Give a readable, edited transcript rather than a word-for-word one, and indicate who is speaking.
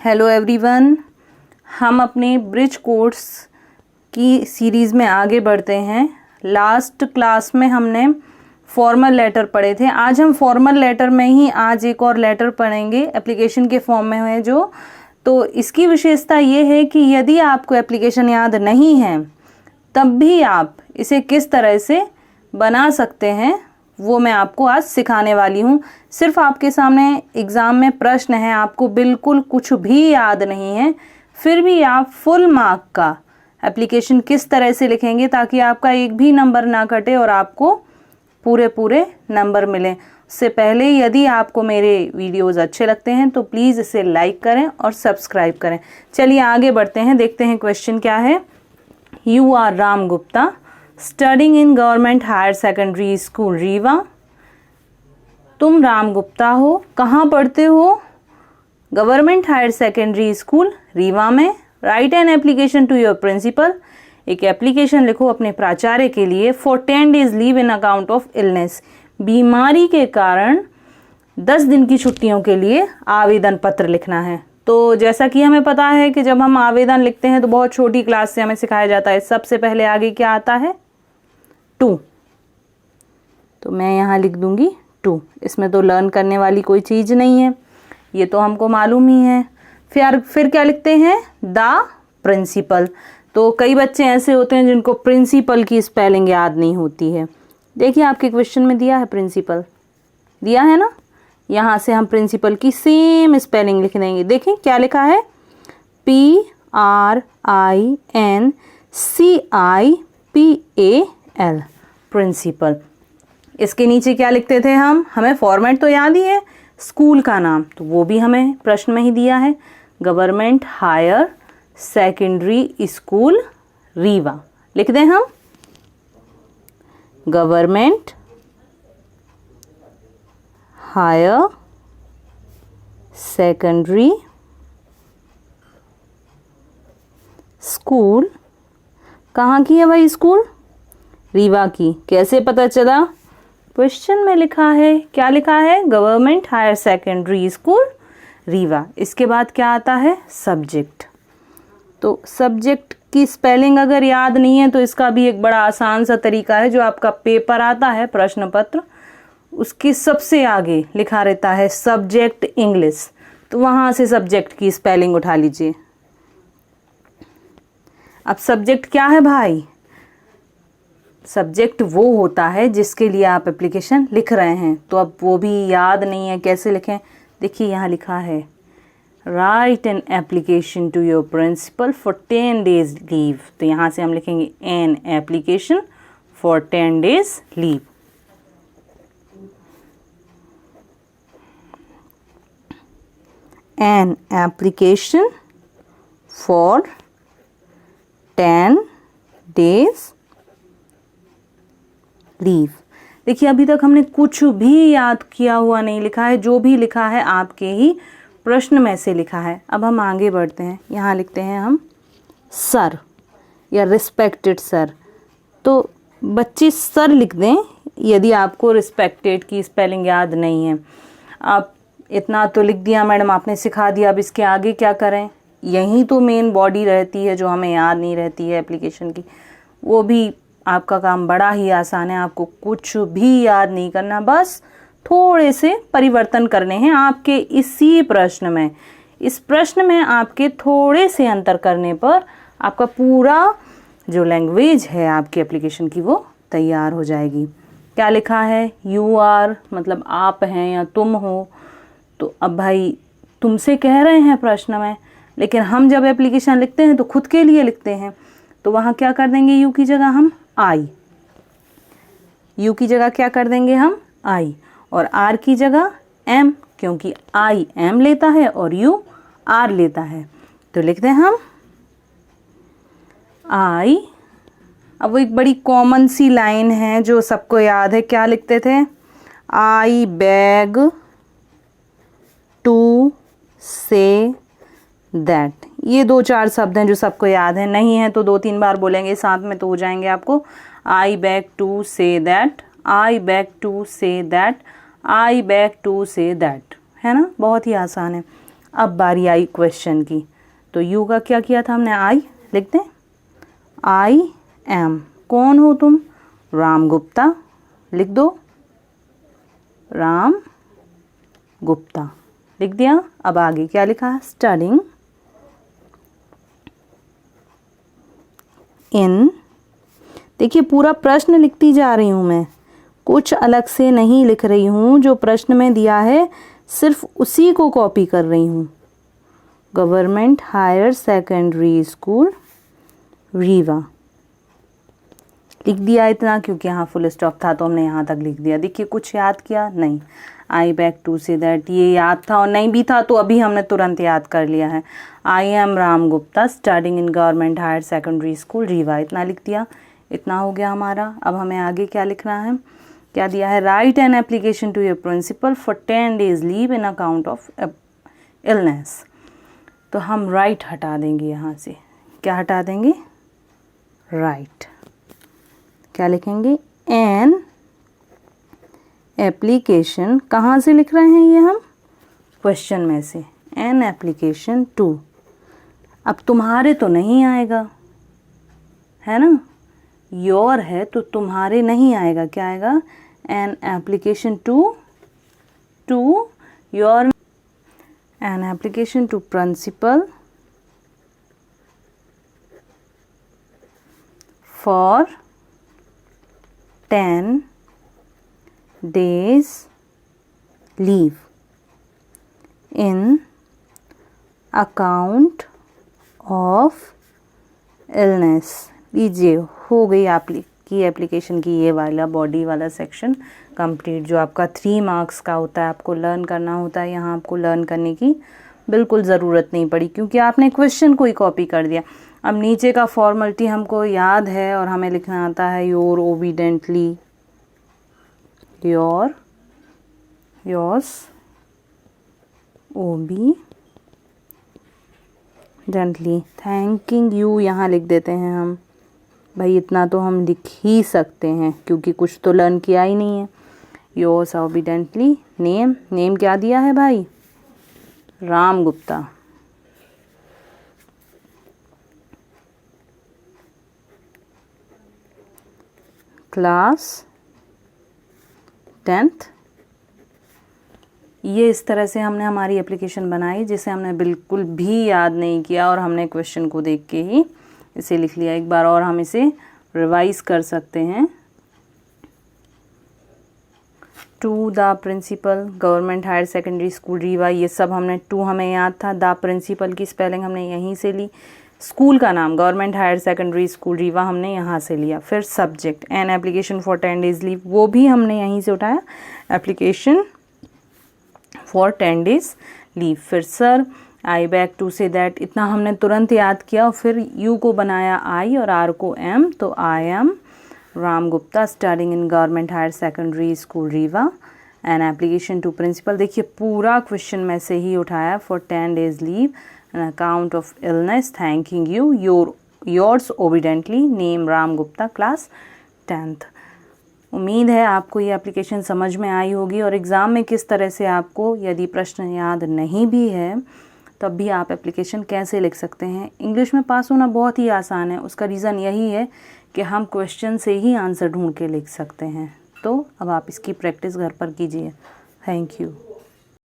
Speaker 1: Hello everyone, हम अपने bridge course की सीरीज़ में आगे बढ़ते हैं। लास्ट क्लास में हमने फॉर्मल लेटर पढ़े थे। आज हम फॉर्मल लेटर में ही आज एक और लेटर पढ़ेंगे, एप्लीकेशन के फॉर्म में है जो। तो इसकी विशेषता ये है कि यदि आपको एप्लीकेशन याद नहीं है तब भी आप इसे किस तरह से बना सकते हैं वो मैं आपको आज सिखाने वाली हूँ। सिर्फ आपके सामने एग्ज़ाम में प्रश्न है, आपको बिल्कुल कुछ भी याद नहीं है, फिर भी आप फुल मार्क का एप्लीकेशन किस तरह से लिखेंगे ताकि आपका एक भी नंबर ना कटे और आपको पूरे नंबर मिलें। उससे पहले यदि आपको मेरे वीडियोस अच्छे लगते हैं तो प्लीज़ इसे लाइक करें और सब्सक्राइब करें। चलिए आगे बढ़ते हैं, देखते हैं क्वेश्चन क्या है। You are Ram Gupta studying in government higher secondary school Rewa. तुम राम गुप्ता हो, कहाँ पढ़ते हो? Government higher secondary school Rewa में। Write an application to your principal. एक एप्लीकेशन लिखो अपने प्राचार्य के लिए। For 10 days leave in account of illness. बीमारी के कारण 10 दिन की छुट्टियों के लिए आवेदन पत्र लिखना है। तो जैसा कि हमें पता है कि जब हम आवेदन लिखते हैं तो बहुत छोटी क्लास से हमें सिखाया जाता है, सबसे पहले आगे क्या आता है? टू। तो मैं यहाँ लिख दूंगी टू। इसमें तो लर्न करने वाली कोई चीज़ नहीं है, ये तो हमको मालूम ही है। फिर क्या लिखते हैं? The principal. तो कई बच्चे ऐसे होते हैं जिनको प्रिंसिपल की स्पेलिंग याद नहीं होती है। देखिए आपके क्वेश्चन में दिया है प्रिंसिपल, दिया है ना। यहाँ से हम प्रिंसिपल की सेम स्पेलिंग लिख देंगे। देखें क्या लिखा है, PRINCIPAL, प्रिंसिपल। इसके नीचे क्या लिखते थे हम? हमें फॉर्मेट तो याद ही है, स्कूल का नाम तो वो भी हमें प्रश्न में ही दिया है, government higher secondary school Rewa. लिख दें हम गवर्नमेंट हायर सेकेंडरी स्कूल। कहाँ की है भाई स्कूल? रीवा की। कैसे पता चला? क्वेश्चन में लिखा है। क्या लिखा है? Government higher secondary school Rewa. इसके बाद क्या आता है? सब्जेक्ट। तो सब्जेक्ट की स्पेलिंग अगर याद नहीं है तो इसका भी एक बड़ा आसान सा तरीका है। जो आपका पेपर आता है प्रश्न पत्र, उसके सबसे आगे लिखा रहता है सब्जेक्ट इंग्लिश, तो वहाँ से सब्जेक्ट की स्पेलिंग उठा लीजिए। अब सब्जेक्ट क्या है भाई? सब्जेक्ट वो होता है जिसके लिए आप एप्लीकेशन लिख रहे हैं। तो अब वो भी याद नहीं है, कैसे लिखें? देखिए यहाँ लिखा है write an application to your principal for 10 days leave. तो यहाँ से हम लिखेंगे an application for 10 days leave. An application for 10 days leave. देखिए अभी तक हमने कुछ भी याद किया हुआ नहीं लिखा है, जो भी लिखा है आपके ही प्रश्न में से लिखा है। अब हम आगे बढ़ते हैं, यहाँ लिखते हैं हम सर या रिस्पेक्टेड सर। तो बच्चे सर लिख दें यदि आपको रिस्पेक्टेड की स्पेलिंग याद नहीं है। आप इतना तो लिख दिया मैडम, आपने सिखा दिया, अब इसके आगे क्या करें? यही तो मेन बॉडी रहती है जो हमें याद नहीं रहती है एप्लीकेशन की। वो भी आपका काम बड़ा ही आसान है, आपको कुछ भी याद नहीं करना, बस थोड़े से परिवर्तन करने हैं आपके इसी प्रश्न में। इस प्रश्न में आपके थोड़े से अंतर करने पर आपका पूरा जो लैंग्वेज है आपकी एप्लीकेशन की वो तैयार हो जाएगी। क्या लिखा है? यू आर मतलब आप हैं या तुम हो। तो अब भाई तुमसे कह रहे हैं प्रश्न में, लेकिन हम जब एप्लीकेशन लिखते हैं तो खुद के लिए लिखते हैं। तो वहाँ क्या कर देंगे? यू की जगह हम आई। यू की जगह क्या कर देंगे हम? आई। और आर की जगह एम, क्योंकि आई एम लेता है और यू आर लेता है। तो लिखते हैं हम आई। अब वो एक बड़ी कॉमन सी लाइन है जो सबको याद है। क्या लिखते थे? I beg to say that. ये 2-4 शब्द हैं जो सबको याद है, नहीं है तो 2-3 बार बोलेंगे साथ में तो हो जाएंगे आपको। I beg to say that, I beg to say that, I beg to say that, है ना। बहुत ही आसान है। अब बारी आई क्वेश्चन की, तो यू का क्या किया था हमने, आई लिख दें, आई एम, कौन हो तुम, राम गुप्ता, लिख दो राम गुप्ता, लिख दिया। अब आगे क्या लिखा, स्टडिंग इन, देखिए पूरा प्रश्न लिखती जा रही हूँ मैं, कुछ अलग से नहीं लिख रही हूँ, जो प्रश्न में दिया है सिर्फ उसी को कॉपी कर रही हूँ। Government higher secondary school Rewa, लिख दिया इतना, क्योंकि यहाँ फुल स्टॉप था तो हमने यहाँ तक लिख दिया। देखिए कुछ याद किया नहीं, आई बैक टू से दैट, ये याद था और नहीं भी था तो अभी हमने तुरंत याद कर लिया है। I am Ram Gupta studying in government higher secondary school Rewa, इतना लिख दिया, इतना हो गया हमारा। अब हमें आगे क्या लिखना है, क्या दिया है, write an application to your principal for 10 days leave in account of illness. तो हम राइट हटा देंगे यहाँ से, क्या हटा देंगे, राइट, क्या लिखेंगे, एन एप्लीकेशन, कहाँ से लिख रहे हैं ये हम, क्वेश्चन में से, एन एप्लीकेशन टू। अब तुम्हारे तो नहीं आएगा, है ना, योर है तो तुम्हारे नहीं आएगा, क्या आएगा, an application to your, an application to principal for 10 days leave in account of illness. लीजिए हो गई आपकी एप्लीकेशन की ये वाला बॉडी वाला सेक्शन कंप्लीट, जो आपका 3 marks का होता है, आपको लर्न करना होता है। यहाँ आपको लर्न करने की बिल्कुल ज़रूरत नहीं पड़ी, क्योंकि आपने क्वेश्चन को ही कॉपी कर दिया। अब नीचे का फॉर्मेलिटी हमको याद है और हमें लिखना आता है, your obediently, yours obediently, thanking you यहाँ लिख देते हैं हम, भाई इतना तो हम लिख ही सकते हैं क्योंकि कुछ तो लर्न किया ही नहीं है। योर्स ओबीडेंटली, नेम क्या दिया है भाई, राम गुप्ता। Class 10th। ये इस तरह से हमने हमारी एप्लीकेशन बनाई, जिसे हमने बिल्कुल भी याद नहीं किया और हमने क्वेश्चन को देख के ही इसे लिख लिया। एक बार और हम इसे रिवाइज कर सकते हैं। To the principal government higher secondary school Rewa, ये सब हमने, टू हमें याद था, द प्रिंसिपल की स्पेलिंग हमने यहीं से ली, स्कूल का नाम government higher secondary school Rewa हमने यहाँ से लिया। फिर subject an application for 10 days leave, वो भी हमने यहीं से उठाया, एप्लीकेशन फॉर 10 days लीव। फिर sir, I beg to say that, इतना हमने तुरंत याद किया। और फिर यू को बनाया आई और आर को एम, तो I am Ram Gupta studying in government higher secondary school Rewa, an application to principal. देखिए पूरा क्वेश्चन में से ही उठाया, for 10 days leave an account of illness, thanking you, yours obediently, name Ram Gupta, class 10th। उम्मीद है आपको ये एप्लीकेशन समझ में आई होगी और एग्ज़ाम में किस तरह से आपको, यदि प्रश्न याद नहीं भी है तब भी आप एप्लीकेशन कैसे लिख सकते हैं। इंग्लिश में पास होना बहुत ही आसान है, उसका रीज़न यही है कि हम क्वेश्चन से ही आंसर ढूंढ के लिख सकते हैं। तो अब आप इसकी प्रैक्टिस घर पर कीजिए। Thank you.